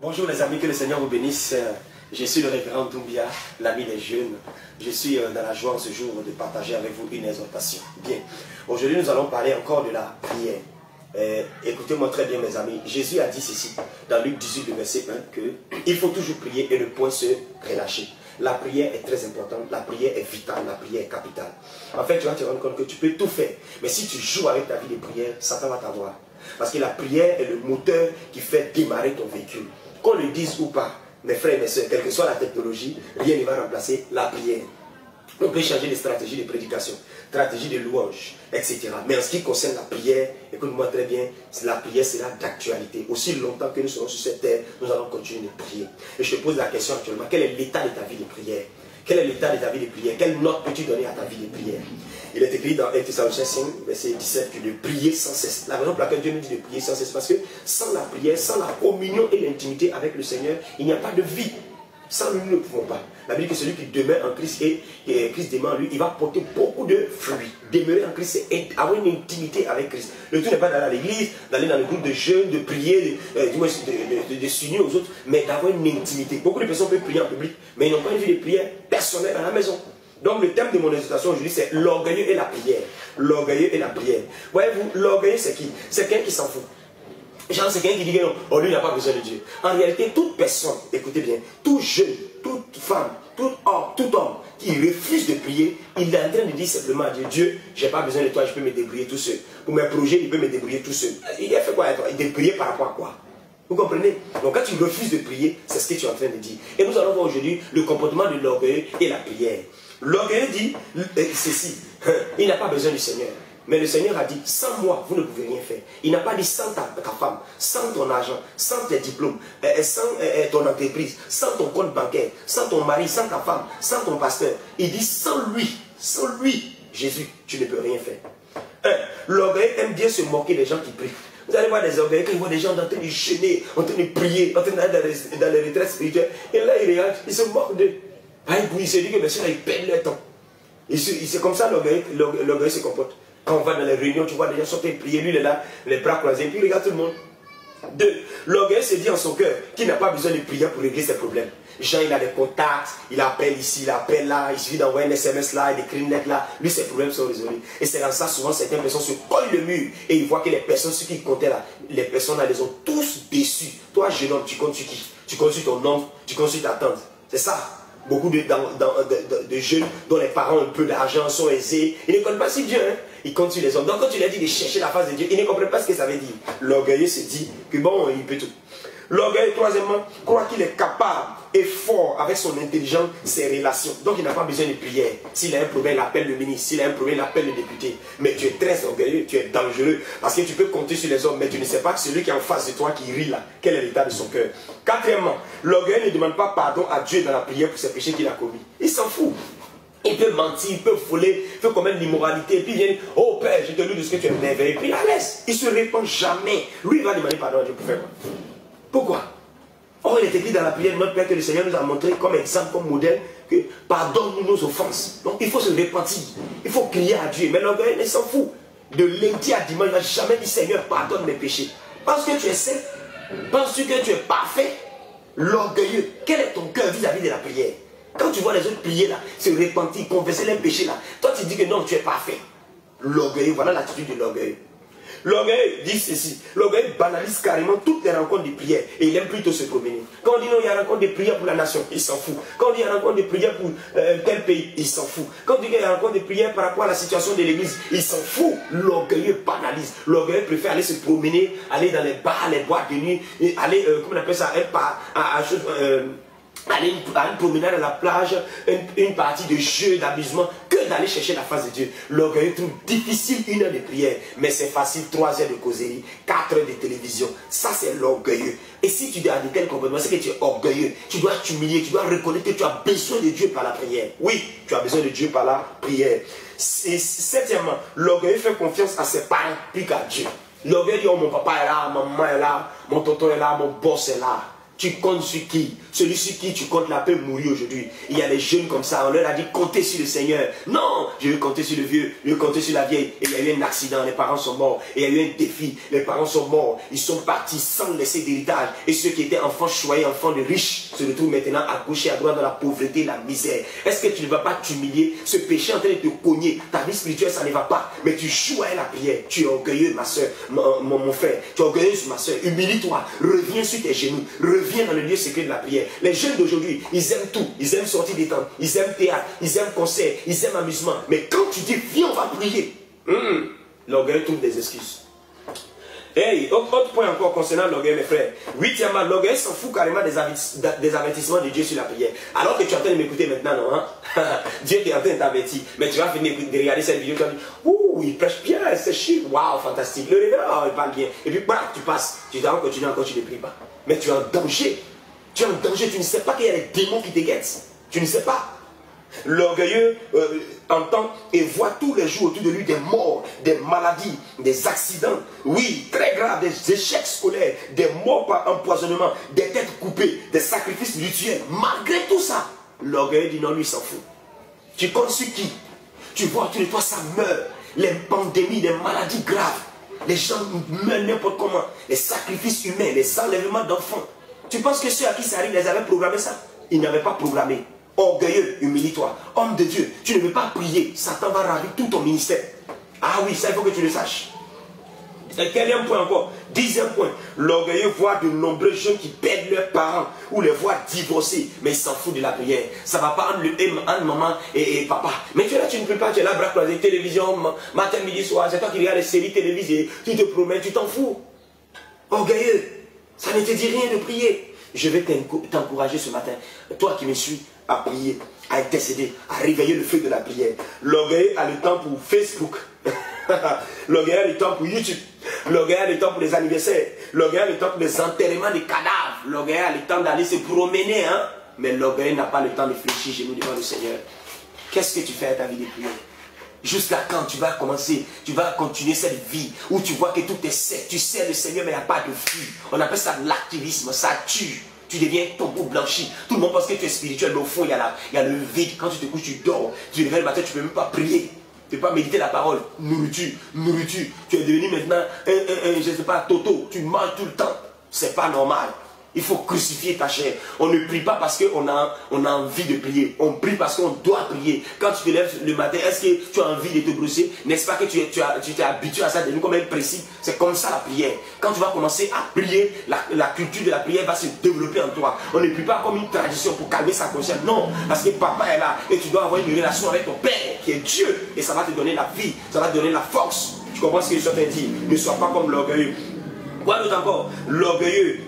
Bonjour les amis, que le Seigneur vous bénisse. Je suis le révérend Doumbia, l'ami des jeunes. Je suis dans la joie en ce jour de partager avec vous une exhortation. Bien, aujourd'hui nous allons parler encore de la prière. Écoutez-moi très bien mes amis. Jésus a dit ceci dans Luc 18, le verset 1, que il faut toujours prier et ne point se relâcher. La prière est très importante, la prière est vitale, la prière est capitale. En fait, tu vas te rendre compte que tu peux tout faire. Mais si tu joues avec ta vie de prière, Satan va t'avoir. Parce que la prière est le moteur qui fait démarrer ton véhicule. Qu'on le dise ou pas, mes frères et mes soeurs, quelle que soit la technologie, rien ne va remplacer la prière. On peut changer de stratégie de prédication, stratégie de louange, etc. Mais en ce qui concerne la prière, écoute-moi très bien, la prière sera d'actualité. Aussi longtemps que nous serons sur cette terre, nous allons continuer de prier. Et je te pose la question actuellement, quel est l'état de ta vie de prière? Quel est l'état de ta vie de prière? Quelle note peux-tu donner à ta vie de prière? Il est écrit dans 1 Thessaloniciens 5, verset 17, que de prier sans cesse. La raison pour laquelle Dieu nous dit de prier sans cesse, parce que sans la prière, sans la communion et l'intimité avec le Seigneur, il n'y a pas de vie. Sans lui, nous ne pouvons pas. La Bible dit que celui qui demeure en Christ et Christ demeure en lui, il va porter beaucoup de fruits. Demeurer en Christ, c'est avoir une intimité avec Christ. Le tout n'est pas d'aller à l'église, d'aller dans le groupe de jeunes, de prier, de s'unir aux autres, mais d'avoir une intimité. Beaucoup de personnes peuvent prier en public, mais ils n'ont pas une vie de prière personnelle à la maison. Donc le thème de mon exhortation aujourd'hui, c'est l'orgueilleux et la prière. L'orgueilleux et la prière. Voyez-vous, l'orgueilleux c'est qui? C'est quelqu'un qui s'en fout. Genre, c'est quelqu'un qui dit que non, oh, lui, il n'a pas besoin de Dieu. En réalité, toute personne, écoutez bien, tout jeune, toute femme, tout homme qui refuse de prier, il est en train de dire simplement à Dieu, Dieu, je n'ai pas besoin de toi, je peux me débrouiller tout seul. Pour mes projets, il peut me débrouiller tout seul. Il a fait quoi? Il a prié par rapport à quoi? Vous comprenez? Donc quand tu refuses de prier, c'est ce que tu es en train de dire. Et nous allons voir aujourd'hui le comportement de l'orgueil et la prière. L'orgueil dit ceci, il n'a pas besoin du Seigneur. Mais le Seigneur a dit, sans moi, vous ne pouvez rien faire. Il n'a pas dit sans ta femme, sans ton argent, sans tes diplômes, sans ton entreprise, sans ton compte bancaire, sans ton mari, sans ta femme, sans ton pasteur. Il dit, sans lui, Jésus, tu ne peux rien faire. L'orgueil aime bien se moquer des gens qui prient. Vous allez voir des orgueils, quand ils voient des gens en train de jeûner, en train de prier, en train d'aller dans les retraites spirituelles. Et là, ils regardent, ils se moquent d'eux. Il se dit que ceux-là, ils perdent leur temps. C'est comme ça l'orgueil se comporte. Quand on va dans les réunions, tu vois des gens sortir prier, lui il est là, les bras croisés, puis il regarde tout le monde. 2. L'orgueil se dit en son cœur qu'il n'a pas besoin de prier pour régler ses problèmes. Jean, il a des contacts, il appelle ici, il appelle là, il suffit d'envoyer un SMS là, il écrit une lettre là, lui ses problèmes sont résolus. Et c'est dans ça, souvent certaines personnes se collent le mur et ils voient que les personnes, ceux qui comptaient là, les personnes là, les ont tous déçus. Toi, jeune homme, tu comptes sur qui? Tu comptes sur ton oncle, tu comptes sur ta tante. C'est ça. Beaucoup de jeunes dont les parents ont un peu d'argent, sont aisés, ils ne connaissent pas si Dieu, hein. Ils comptent sur les hommes. Donc quand tu leur dis de chercher la face de Dieu, ils ne comprennent pas ce que ça veut dire. L'orgueilleux se dit que bon, il peut tout. L'orgueil, troisièmement, croit qu'il est capable et fort avec son intelligence, ses relations. Donc il n'a pas besoin de prière. S'il a un problème, il appelle le ministre. S'il a un problème, il appelle le député. Mais tu es très orgueilleux, tu es dangereux. Parce que tu peux compter sur les hommes, mais tu ne sais pas celui qui est en face de toi qui rit là. Quel est l'état de son cœur? Quatrièmement, l'orgueil ne demande pas pardon à Dieu dans la prière pour ses péchés qu'il a commis. Il s'en fout. Il peut mentir, il peut voler, il peut commettre l'immoralité. Et puis il vient, oh Père, je te loue de ce que tu es merveilleux. Et puis à l'aise, il ne se répand jamais. Lui, il va demander pardon à Dieu pour faire quoi? Pourquoi? Or, il est écrit dans la prière de notre Père que le Seigneur nous a montré comme exemple, comme modèle, que pardonne-nous nos offenses. Donc il faut se repentir, il faut crier à Dieu. Mais l'orgueil, il s'en fout. De lundi à dimanche, il ne va jamais dire Seigneur, pardonne mes péchés. Parce que tu es saint, penses-tu que tu es parfait? L'orgueilleux, quel est ton cœur vis-à-vis de la prière? Quand tu vois les autres prier là, se repentir, confesser les péchés là, toi tu dis que non, tu es parfait. L'orgueil, voilà l'attitude de l'orgueil. L'orgueil dit ceci, l'orgueil banalise carrément toutes les rencontres de prière et il aime plutôt se promener. Quand on dit non, il y a une rencontre de prière pour la nation, il s'en fout. Quand on dit il y a une rencontre de prière pour tel pays, il s'en fout. Quand on dit qu'il y a une rencontre de prière par rapport à la situation de l'église, il s'en fout. L'orgueilleux banalise. L'orgueilleux préfère aller se promener, aller dans les bars, les boîtes de nuit, aller, comment on appelle ça, aller à une promenade à la plage, une partie de jeu, d'amusement, que d'aller chercher la face de Dieu. L'orgueil trouve difficile 1 heure de prière, mais c'est facile 3 heures de causerie, 4 heures de télévision. Ça c'est l'orgueilleux. Et si tu dois adopter le comportement, c'est que tu es orgueilleux. Tu dois t'humilier, tu dois reconnaître que tu as besoin de Dieu par la prière. Oui, tu as besoin de Dieu par la prière. Et septièmement, l'orgueilleux fait confiance à ses parents plus qu'à Dieu. L'orgueil dit, oh mon papa est là, ma maman est là, mon tonton est là, mon boss est là. Tu comptes sur qui? Celui sur qui tu comptes là peut mourir aujourd'hui. Il y a des jeunes comme ça, on leur a dit comptez sur le Seigneur. Non, je veux compter sur le vieux, je veux compter sur la vieille. Et il y a eu un accident, les parents sont morts. Et il y a eu un défi, les parents sont morts. Ils sont partis sans laisser d'héritage. Et ceux qui étaient enfants choyés, enfants de riches, se retrouvent maintenant à gauche et à droite dans la pauvreté, la misère. Est-ce que tu ne vas pas t'humilier? Ce péché est en train de te cogner. Ta vie spirituelle, ça ne va pas. Mais tu joues à la prière. Tu es orgueilleux, ma soeur, mon frère. Tu es orgueilleux, ma soeur. Humilie-toi. Reviens sur tes genoux. Reviens dans le lieu secret de la prière. Les jeunes d'aujourd'hui, ils aiment tout. Ils aiment sortir des temps. Ils aiment théâtre. Ils aiment concert. Ils aiment amusement. Mais quand tu dis, viens, on va prier. L'orgueil trouve des excuses. Hey, autre point encore concernant l'orgueil, mes frères. Huitièmement, l'orgueil s'en fout carrément des avertissements de Dieu sur la prière. Alors que tu es en train de m'écouter maintenant, non, hein? Dieu est en train de t'avertir. Mais tu vas finir de regarder cette vidéo, tu vas dire, ouh, il prêche bien, c'est chic, waouh, fantastique. Le révérend, il parle bien. Et puis, voilà, tu passes. Tu dois continuer encore, tu ne pries pas. Mais tu es en danger. Tu es en danger, tu ne sais pas qu'il y a des démons qui te guettent. Tu ne sais pas. L'orgueilleux entend et voit tous les jours autour de lui des morts, des maladies, des accidents, oui, très graves, des échecs scolaires, des morts par empoisonnement, des têtes coupées, des sacrifices rituels. Malgré tout ça, l'orgueilleux dit non, lui s'en fout. Tu comptes sur qui? Tu vois autour de toi, ça meurt. Les pandémies, les maladies graves, les gens meurent n'importe comment, les sacrifices humains, les enlèvements d'enfants. Tu penses que ceux à qui ça arrive, les avaient programmé ça? Ils n'avaient pas programmé. Orgueilleux, humilie-toi. Homme de Dieu, tu ne veux pas prier. Satan va ravir tout ton ministère. Ah oui, ça il faut que tu le saches. Et quel est un point encore? 10e point. L'orgueilleux voit de nombreux jeunes qui perdent leurs parents ou les voient divorcer, mais ils s'en foutent de la prière. Ça ne va pas entre maman et papa. Mais tu es là, tu ne pries pas, tu es là, bras croisés, télévision, matin, midi, soir. C'est toi qui regardes les séries télévisées. Tu te promets, tu t'en fous. Orgueilleux, ça ne te dit rien de prier. Je vais t'encourager ce matin, toi qui me suis, à prier, à intercéder, à réveiller le feu de la prière. L'orgueil a le temps pour Facebook. L'orgueil a le temps pour YouTube. L'orgueil a le temps pour les anniversaires. L'orgueil a le temps pour les enterrements des cadavres. L'orgueil a le temps d'aller se promener. Hein? Mais l'orgueil n'a pas le temps de fléchir genoux devant le Seigneur. Qu'est-ce que tu fais à ta vie de prière? Jusqu'à quand tu vas commencer, tu vas continuer cette vie où tu vois que tout est sait. Tu sais le Seigneur, mais il n'y a pas de fruit. On appelle ça de l'activisme, ça tue. Tu deviens tombeau blanchi. Tout le monde pense que tu es spirituel, mais au fond, il y a le vide. Quand tu te couches, tu dors. Tu te réveilles le matin, tu ne peux même pas prier. Tu ne peux pas méditer la parole. Nourriture, nourriture. Tu es devenu maintenant je ne sais pas, toto. Tu manges tout le temps. Ce n'est pas normal. Il faut crucifier ta chair. On ne prie pas parce qu'on a envie de prier. On prie parce qu'on doit prier. Quand tu te lèves le matin, est-ce que tu as envie de te brosser? N'est-ce pas que tu t'es habitué à ça, devenu comme un principe? C'est comme ça la prière. Quand tu vas commencer à prier, la culture de la prière va se développer en toi. On ne prie pas comme une tradition pour calmer sa conscience. Non, parce que papa est là et tu dois avoir une relation avec ton Père qui est Dieu. Et ça va te donner la vie, ça va te donner la force. Tu comprends ce que je suis en train de dire? Ne sois pas comme l'orgueilleux. Quoi d'autre encore? L'orgueilleux,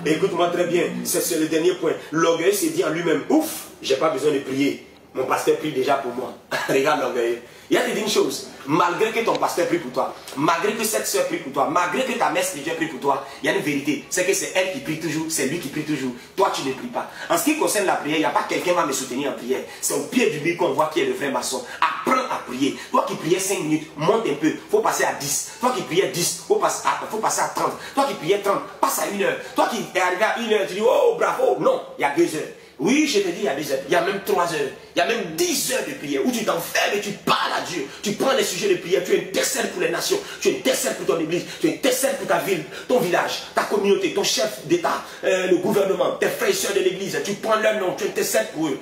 écoute-moi très bien, c'est le dernier point. L'orgueilleux s'est dit en lui-même, ouf, j'ai pas besoin de prier. Mon pasteur prie déjà pour moi. Regarde l'orgueilleux. Il y a te dire une chose, malgré que ton pasteur prie pour toi, malgré que cette soeur prie pour toi, malgré que ta mère spirituelle prie pour toi, il y a une vérité, c'est que c'est elle qui prie toujours, c'est lui qui prie toujours. Toi, tu ne pries pas. En ce qui concerne la prière, il n'y a pas quelqu'un qui va me soutenir en prière. C'est au pied du mur qu'on voit qui est le vrai maçon. Apprends à prier. Toi qui priais 5 minutes, monte un peu, il faut passer à 10. Toi qui priais 10, il faut passer à 30. Toi qui priais 30, passe à 1 heure. Toi qui es arrivé à 1 heure, tu dis, oh bravo. Non, il y a 2 heures. Oui, je te dis, il y a 2 heures, il y a même 3 heures, il y a même 10 heures de prière où tu t'enfermes et tu parles à Dieu. Tu prends les sujets de prière, tu intercèdes pour les nations, tu intercèdes pour ton église, tu intercèdes pour ta ville, ton village, ta communauté, ton chef d'État, le gouvernement, tes frères et soeurs de l'église. Tu prends leur nom, tu intercèdes pour eux.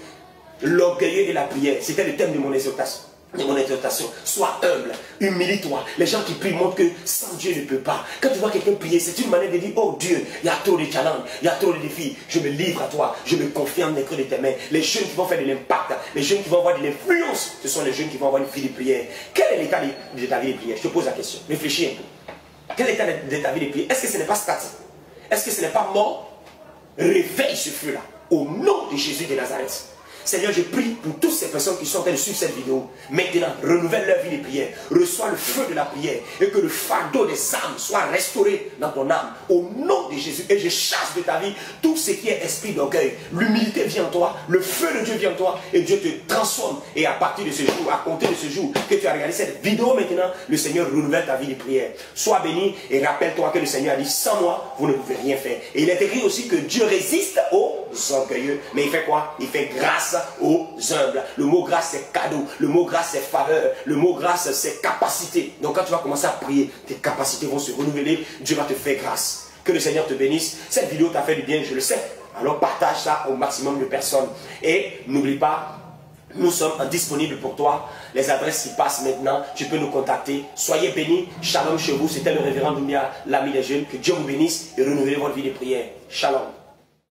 L'orgueilleux et la prière, c'était le thème de mon exhortation. Sois humble, humilie-toi. Les gens qui prient montrent que sans Dieu ne peut pas. Quand tu vois quelqu'un prier, c'est une manière de dire, oh Dieu, il y a trop de challenges, il y a trop de défis. Je me livre à toi, je me confie en les creux de tes mains. Les jeunes qui vont faire de l'impact, les jeunes qui vont avoir de l'influence, ce sont les jeunes qui vont avoir une vie de prière. Quel est l'état de ta vie de prière? Je te pose la question, réfléchis un peu. Quel est l'état de ta vie de prière? Est-ce que ce n'est pas statique? Est-ce que ce n'est pas mort? Réveille ce feu-là, au nom de Jésus de Nazareth. Seigneur, je prie pour toutes ces personnes qui sont en train de suivre cette vidéo. Maintenant, renouvelle leur vie de prière. Reçois le feu de la prière. Et que le fardeau des âmes soit restauré dans ton âme. Au nom de Jésus. Et je chasse de ta vie tout ce qui est esprit d'orgueil. L'humilité vient en toi. Le feu de Dieu vient en toi. Et Dieu te transforme. Et à partir de ce jour, à compter de ce jour que tu as regardé cette vidéo maintenant, le Seigneur renouvelle ta vie de prière. Sois béni et rappelle-toi que le Seigneur a dit, sans moi, vous ne pouvez rien faire. Et il est écrit aussi que Dieu résiste aux orgueilleux. Mais il fait quoi? Il fait grâce aux humbles. Le mot grâce, c'est cadeau. Le mot grâce, c'est faveur. Le mot grâce, c'est capacité. Donc quand tu vas commencer à prier, tes capacités vont se renouveler. Dieu va te faire grâce. Que le Seigneur te bénisse. Cette vidéo t'a fait du bien, je le sais. Alors partage ça au maximum de personnes. Et n'oublie pas, nous sommes disponibles pour toi. Les adresses qui passent maintenant, tu peux nous contacter. Soyez bénis. Shalom chez vous. C'était le révérend Doumbia, l'ami des jeunes. Que Dieu vous bénisse et renouvelez votre vie de prière. Shalom.